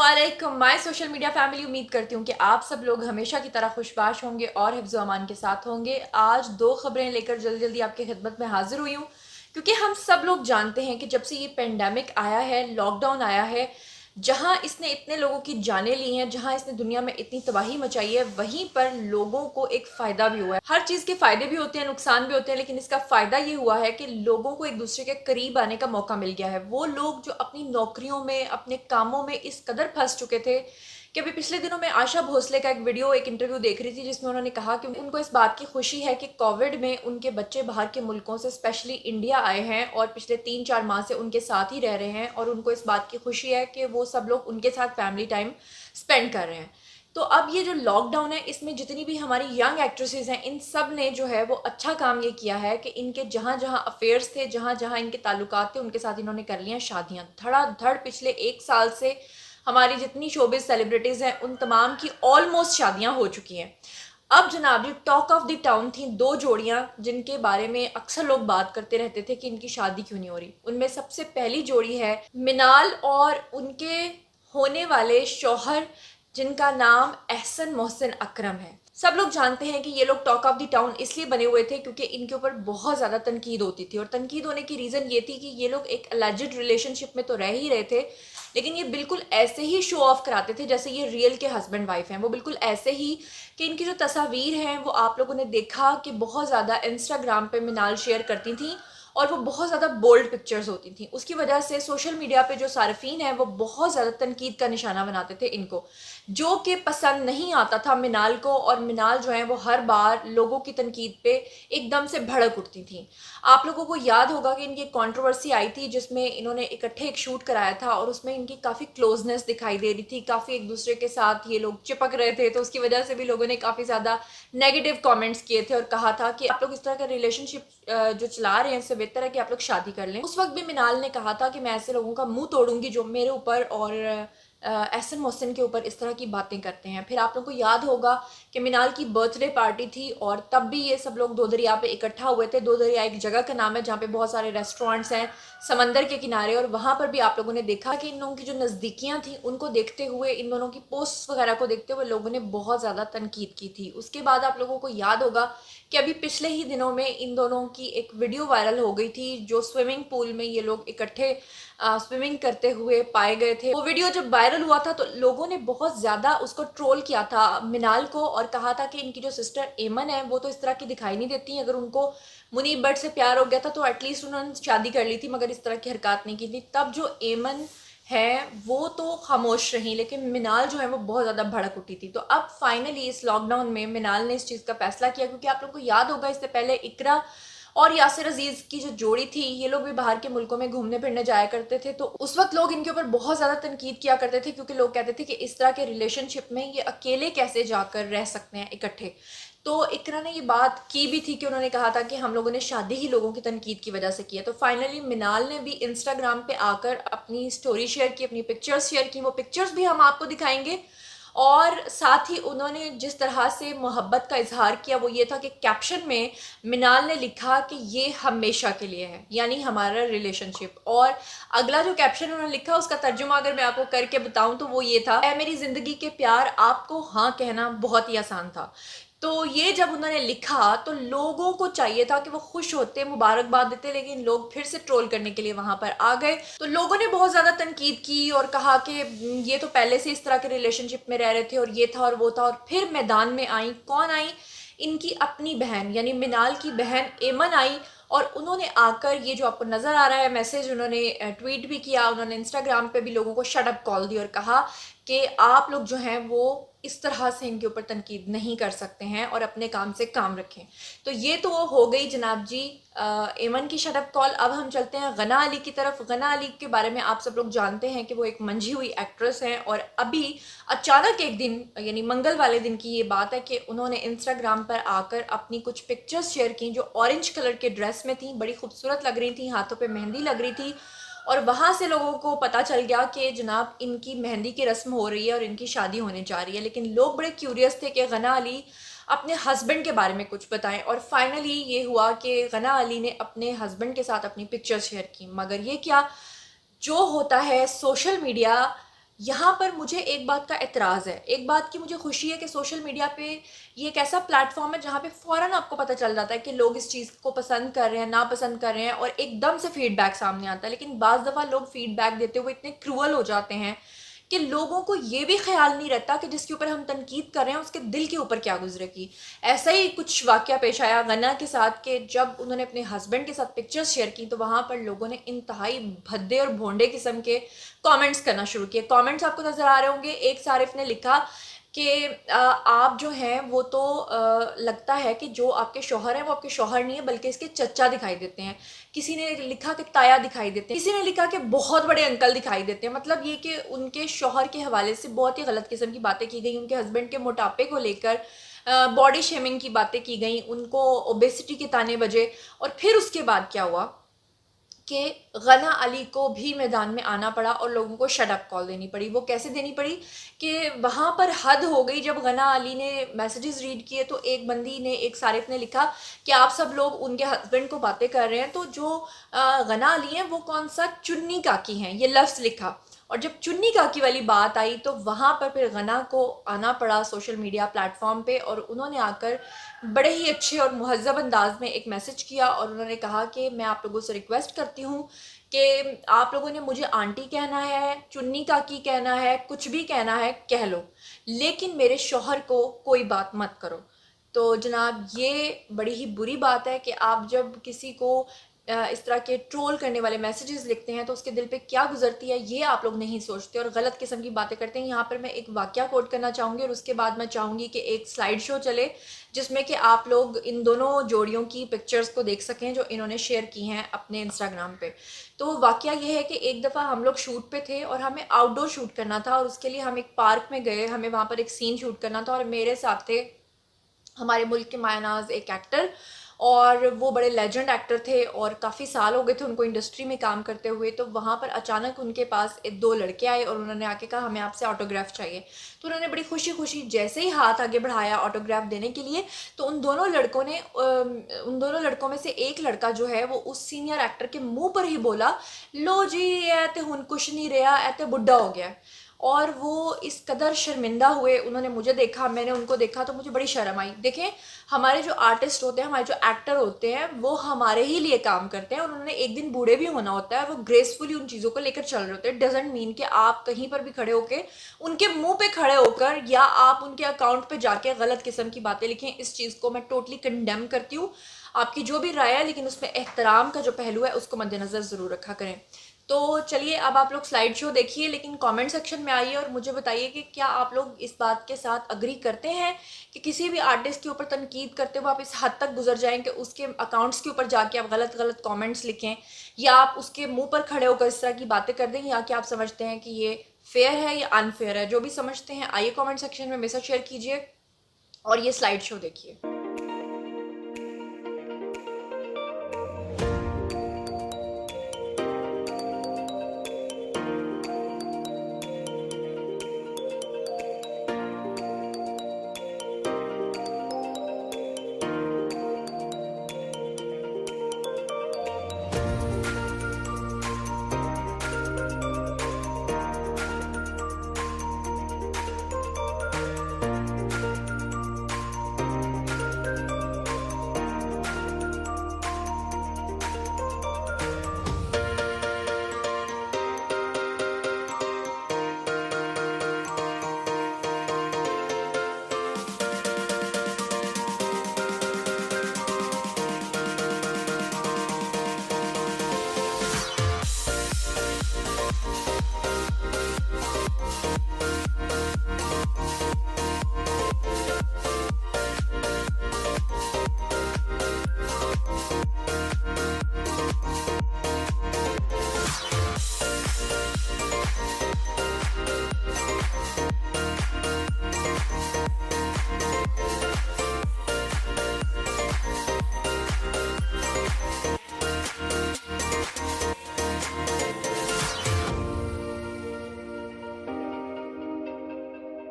अस्सलामुअलैकुम my social media family. उम्मीद करती हूँ कि आप सब लोग हमेशा की तरह खुशबाश होंगे और हिफ्ज़ अमान के साथ होंगे। आज दो खबरें लेकर जल्दी जल्दी आपकी खिदमत में हाजिर हुई हूँ क्योंकि हम सब लोग जानते हैं कि जब से ये पेंडेमिक आया है, लॉकडाउन आया है, जहाँ इसने इतने लोगों की जानें ली हैं, जहाँ इसने दुनिया में इतनी तबाही मचाई है, वहीं पर लोगों को एक फ़ायदा भी हुआ है। हर चीज़ के फ़ायदे भी होते हैं, नुकसान भी होते हैं, लेकिन इसका फ़ायदा ये हुआ है कि लोगों को एक दूसरे के करीब आने का मौका मिल गया है। वो लोग जो अपनी नौकरियों में, अपने कामों में इस कदर फंस चुके थे कि अभी पिछले दिनों में आशा भोसले का एक इंटरव्यू देख रही थी जिसमें उन्होंने कहा कि उनको इस बात की खुशी है कि कोविड में उनके बच्चे बाहर के मुल्कों से स्पेशली इंडिया आए हैं और पिछले 3-4 माह से उनके साथ ही रह रहे हैं और उनको इस बात की खुशी है कि वो सब लोग उनके साथ फैमिली टाइम स्पेंड कर रहे हैं। तो अब ये जो लॉकडाउन है, इसमें जितनी भी हमारी यंग एक्ट्रेसेस हैं, इन सब ने जो है वो अच्छा काम ये किया है कि इनके जहाँ जहाँ अफेयर्स थे, जहाँ जहाँ इनके ताल्लुकात थे, उनके साथ इन्होंने कर लिया शादियाँ धड़ाधड़। पिछले 1 साल से हमारी जितनी शोबिज सेलिब्रिटीज़ हैं, उन तमाम की ऑलमोस्ट शादियाँ हो चुकी हैं। अब जनाब जी, टॉक ऑफ द टाउन थी दो जोड़ियाँ जिनके बारे में अक्सर लोग बात करते रहते थे कि इनकी शादी क्यों नहीं हो रही। उनमें सबसे पहली जोड़ी है मिनाल और उनके होने वाले शौहर, जिनका नाम एहसन मोहसिन अकरम है। सब लोग जानते हैं कि ये लोग टॉक ऑफ द टाउन इसलिए बने हुए थे क्योंकि इनके ऊपर बहुत ज़्यादा तनकीद होती थी और तनकीद होने की रीज़न ये थी कि ये लोग एक अलेजिड रिलेशनशिप में तो रह ही रहे थे, लेकिन ये बिल्कुल ऐसे ही शो ऑफ कराते थे जैसे ये रियल के हस्बैंड वाइफ हैं। वो बिल्कुल ऐसे ही कि इनकी जो तस्वीर हैं वो आप लोगों ने देखा कि बहुत ज़्यादा इंस्टाग्राम पे मिनाल शेयर करती थी और वो बहुत ज़्यादा बोल्ड पिक्चर्स होती थी। उसकी वजह से सोशल मीडिया पे जो सार्फिन हैं वो बहुत ज़्यादा तनकीद का निशाना बनाते थे इनको, जो कि पसंद नहीं आता था मिनाल को। और मिनाल जो है वो हर बार लोगों की तनकीद पे एकदम से भड़क उठती थी। आप लोगों को याद होगा कि इनकी कंट्रोवर्सी आई थी जिसमें इन्होंने इकट्ठे एक शूट कराया था और उसमें इनकी काफ़ी क्लोजनेस दिखाई दे रही थी, काफ़ी एक दूसरे के साथ ये लोग चिपक रहे थे। तो उसकी वजह से भी लोगों ने काफ़ी ज़्यादा नेगेटिव कमेंट्स किए थे और कहा था कि आप लोग इस तरह का रिलेशनशिप जो चला रहे हैं, इससे बेहतर है कि आप लोग शादी कर लें। उस वक्त भी मिनाल ने कहा था कि मैं ऐसे लोगों का मुंह तोड़ूंगी जो मेरे ऊपर और एहसन मोहसिन के ऊपर इस तरह की बातें करते हैं। फिर आप लोगों को याद होगा कि मिनाल की बर्थडे पार्टी थी और तब भी ये सब लोग दो दरिया पे इकट्ठा हुए थे। दो दरिया एक जगह का नाम है जहाँ पे बहुत सारे रेस्टोरेंट्स हैं समंदर के किनारे, और वहाँ पर भी आप लोगों ने देखा कि इन लोगों की जो नज़दीकियाँ थी उनको देखते हुए, इन दोनों की पोस्ट वगैरह को देखते हुए लोगों ने बहुत ज़्यादा तनकीद की थी। उसके बाद आप लोगों को याद होगा कि अभी पिछले ही दिनों में इन दोनों की एक वीडियो वायरल हो गई थी जो स्विमिंग पूल में ये लोग इकट्ठे स्विमिंग करते हुए पाए गए थे। वो वीडियो जब वायरल हुआ था तो लोगों ने बहुत ज़्यादा उसको ट्रोल किया था मिनाल को और कहा था कि इनकी जो सिस्टर एमन है वो तो इस तरह की दिखाई नहीं देती। अगर उनको मुनीब भट्ट से प्यार हो गया था तो एटलीस्ट उन्होंने शादी कर ली थी, मगर इस तरह की हरकत नहीं की थी। तब जो एमन है वो तो खामोश रही, लेकिन मिनाल जो है वो बहुत ज़्यादा भड़क उठी थी। तो अब फाइनली इस लॉकडाउन में मिनाल ने इस चीज़ का फैसला किया, क्योंकि आप लोगों को याद होगा इससे पहले इकरा और यासिर अजीज की जो जोड़ी थी, ये लोग भी बाहर के मुल्कों में घूमने फिरने जाया करते थे। तो उस वक्त लोग इनके ऊपर बहुत ज़्यादा तनकीद किया करते थे क्योंकि लोग कहते थे कि इस तरह के रिलेशनशिप में ये अकेले कैसे जाकर रह सकते हैं इकट्ठे। तो इकरा ने ये बात की भी थी कि उन्होंने कहा था कि हम लोगों ने शादी ही लोगों की तनकीद की वजह से किया। तो फाइनली मिनाल ने भी इंस्टाग्राम पे आकर अपनी स्टोरी शेयर की, अपनी पिक्चर्स शेयर की। वो पिक्चर्स भी हम आपको दिखाएंगे। और साथ ही उन्होंने जिस तरह से मोहब्बत का इजहार किया वो ये था कि कैप्शन में मिनाल ने लिखा कि ये हमेशा के लिए है, यानी हमारा रिलेशनशिप। और अगला जो कैप्शन उन्होंने लिखा उसका तर्जुमा अगर मैं आपको करके बताऊं तो वो ये था, ऐ मेरी जिंदगी के प्यार आपको हाँ कहना बहुत ही आसान था। तो ये जब उन्होंने लिखा तो लोगों को चाहिए था कि वो खुश होते, मुबारकबाद देते, लेकिन लोग फिर से ट्रोल करने के लिए वहां पर आ गए। तो लोगों ने बहुत ज्यादा तनकीद की और कहा कि ये तो पहले से इस तरह के रिलेशनशिप में रह रहे थे और ये था और वो था। और फिर मैदान में आई कौन आई? इनकी अपनी बहन यानी मिनाल की बहन एमन आई और उन्होंने आकर ये जो आपको नजर आ रहा है मैसेज उन्होंने ट्वीट भी किया। उन्होंने इंस्टाग्राम पे भी लोगों को शट अप कॉल दी और कहा कि आप लोग जो हैं वो इस तरह से इनके ऊपर तनकीद नहीं कर सकते हैं और अपने काम से काम रखें। तो ये तो हो गई जनाब जी एमन की शट अप कॉल। अब हम चलते हैं गना अली की तरफ। गना अली के बारे में आप सब लोग जानते हैं कि वो एक मंझी हुई एक्ट्रेस हैं और अभी अचानक एक दिन यानी मंगल वाले दिन की ये बात है कि उन्होंने इंस्टाग्राम पर आकर अपनी कुछ पिक्चर्स शेयर की जो ऑरेंज कलर के ड्रेस में थी, बड़ी खूबसूरत लग रही थी, हाथों पे मेहंदी लग रही थी। और वहाँ से लोगों को पता चल गया कि जनाब इनकी मेहंदी की रस्म हो रही है और इनकी शादी होने जा रही है। लेकिन लोग बड़े क्यूरियस थे कि गना अली अपने हस्बैंड के बारे में कुछ बताएं और फाइनली ये हुआ कि गना अली ने अपने हस्बैंड के साथ अपनी पिक्चर शेयर की। मगर ये क्या जो होता है सोशल मीडिया यहाँ पर मुझे एक बात का एतराज़ है, एक बात की मुझे खुशी है कि सोशल मीडिया पे ये एक ऐसा प्लेटफॉर्म है जहाँ पे फ़ौरन आपको पता चल जाता है कि लोग इस चीज़ को पसंद कर रहे हैं, नापसंद कर रहे हैं, और एकदम से फीडबैक सामने आता है। लेकिन बाज़ दफ़ा लोग फीडबैक देते हुए इतने क्रूअल हो जाते हैं कि लोगों को ये भी ख्याल नहीं रहता कि जिसके ऊपर हम तनकीद कर रहे हैं उसके दिल के ऊपर क्या गुजरेगी। ऐसा ही कुछ वाक़या पेश आया गना के साथ कि जब उन्होंने अपने हस्बैंड के साथ पिक्चर्स शेयर की तो वहाँ पर लोगों ने इंतहाई भद्दे और भोंडे किस्म के कमेंट्स करना शुरू किए। कमेंट्स आपको नज़र आ रहे होंगे। एक सारिफ ने लिखा कि आप जो हैं वो तो लगता है कि जो आपके शौहर हैं वो आपके शौहर नहीं है बल्कि इसके चच्चा दिखाई देते हैं। किसी ने लिखा कि ताया दिखाई देते हैं, किसी ने लिखा कि बहुत बड़े अंकल दिखाई देते हैं। मतलब ये कि उनके शौहर के हवाले से बहुत ही गलत किस्म की बातें की गई, उनके हस्बैंड के मोटापे को लेकर बॉडी शेमिंग की बातें की गई, उनको ओबेसिटी के ताने बजे। और फिर उसके बाद क्या हुआ कि गना अली को भी मैदान में आना पड़ा और लोगों को शट अप कॉल देनी पड़ी। वो कैसे देनी पड़ी कि वहाँ पर हद हो गई। जब गना अली ने मैसेजेस रीड किए तो एक बंदी ने, एक सारिफ ने लिखा कि आप सब लोग उनके हस्बैंड को बातें कर रहे हैं, तो जो गना अली हैं वो कौन सा चुन्नी काकी हैं, ये लफ्ज़ लिखा। और जब चुन्नी काकी वाली बात आई तो वहाँ पर फिर गना को आना पड़ा सोशल मीडिया प्लेटफॉर्म पे, और उन्होंने आकर बड़े ही अच्छे और मुहज़्ज़ब अंदाज में एक मैसेज किया और उन्होंने कहा कि मैं आप लोगों से रिक्वेस्ट करती हूँ कि आप लोगों ने मुझे आंटी कहना है, चुन्नी काकी कहना है, कुछ भी कहना है कह लो, लेकिन मेरे शौहर को कोई बात मत करो। तो जनाब ये बड़ी ही बुरी बात है कि आप जब किसी को इस तरह के ट्रोल करने वाले मैसेजेस लिखते हैं तो उसके दिल पे क्या गुजरती है ये आप लोग नहीं सोचते और गलत किस्म की बातें करते हैं। यहाँ पर मैं एक वाकया कोट करना चाहूँगी और उसके बाद मैं चाहूँगी कि एक स्लाइड शो चले जिसमें कि आप लोग इन दोनों जोड़ियों की पिक्चर्स को देख सकें जो इन्होंने शेयर की हैं अपने इंस्टाग्राम पे। तो वाकया ये है कि एक दफ़ा हम लोग शूट पे थे और हमें आउटडोर शूट करना था और उसके लिए हम एक पार्क में गए, हमें वहाँ पर एक सीन शूट करना था और मेरे साथ थे हमारे मुल्क के मायनाज एक एक्टर, और वो बड़े लेजेंड एक्टर थे और काफ़ी साल हो गए थे उनको इंडस्ट्री में काम करते हुए। तो वहाँ पर अचानक उनके पास दो लड़के आए और उन्होंने आके कहा हमें आपसे ऑटोग्राफ चाहिए। तो उन्होंने बड़ी खुशी खुशी जैसे ही हाथ आगे बढ़ाया ऑटोग्राफ देने के लिए तो उन दोनों लड़कों में से एक लड़का जो है वो उस सीनियर एक्टर के मुंह पर ही बोला, लो जी ए ते हुन कुछ नहीं रहा, ए ते बुढ़ा हो गया। और वो इस कदर शर्मिंदा हुए, उन्होंने मुझे देखा, मैंने उनको देखा, तो मुझे बड़ी शर्म आई। देखें, हमारे जो आर्टिस्ट होते हैं, हमारे जो एक्टर होते हैं, वो हमारे ही लिए काम करते हैं और उन्होंने एक दिन बूढ़े भी होना होता है। वो ग्रेसफुली उन चीज़ों को लेकर चल रहे होते हैं। डजेंट मीन कि आप कहीं पर भी खड़े होकर उनके मुंह पे खड़े होकर या आप उनके अकाउंट पे जाके गलत किस्म की बातें लिखें। इस चीज़ को मैं टोटली कंडेम करती हूँ। आपकी जो भी राय है, लेकिन उसमें एहतराम का जो पहलू है उसको मद्देनज़र ज़रूर रखा करें। तो चलिए अब आप लोग स्लाइड शो देखिए, लेकिन कमेंट सेक्शन में आइए और मुझे बताइए कि क्या आप लोग इस बात के साथ अग्री करते हैं कि किसी भी आर्टिस्ट के ऊपर तनकीद करते हुए आप इस हद तक गुजर जाएं कि उसके अकाउंट्स के ऊपर जाके आप गलत गलत कमेंट्स लिखें या आप उसके मुंह पर खड़े होकर इस तरह की बातें कर दें, या कि आप समझते हैं कि ये फेयर है या अनफेयर है। जो भी समझते हैं आइए कॉमेंट सेक्शन में मैसेज शेयर कीजिए और ये स्लाइड शो देखिए।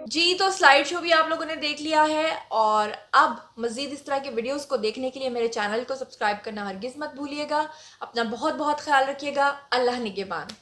जी, तो स्लाइड शो भी आप लोगों ने देख लिया है और अब मज़ीद इस तरह के वीडियोस को देखने के लिए मेरे चैनल को सब्सक्राइब करना हरगिज़ मत भूलिएगा। अपना बहुत बहुत ख्याल रखिएगा। अल्लाह निगहबान।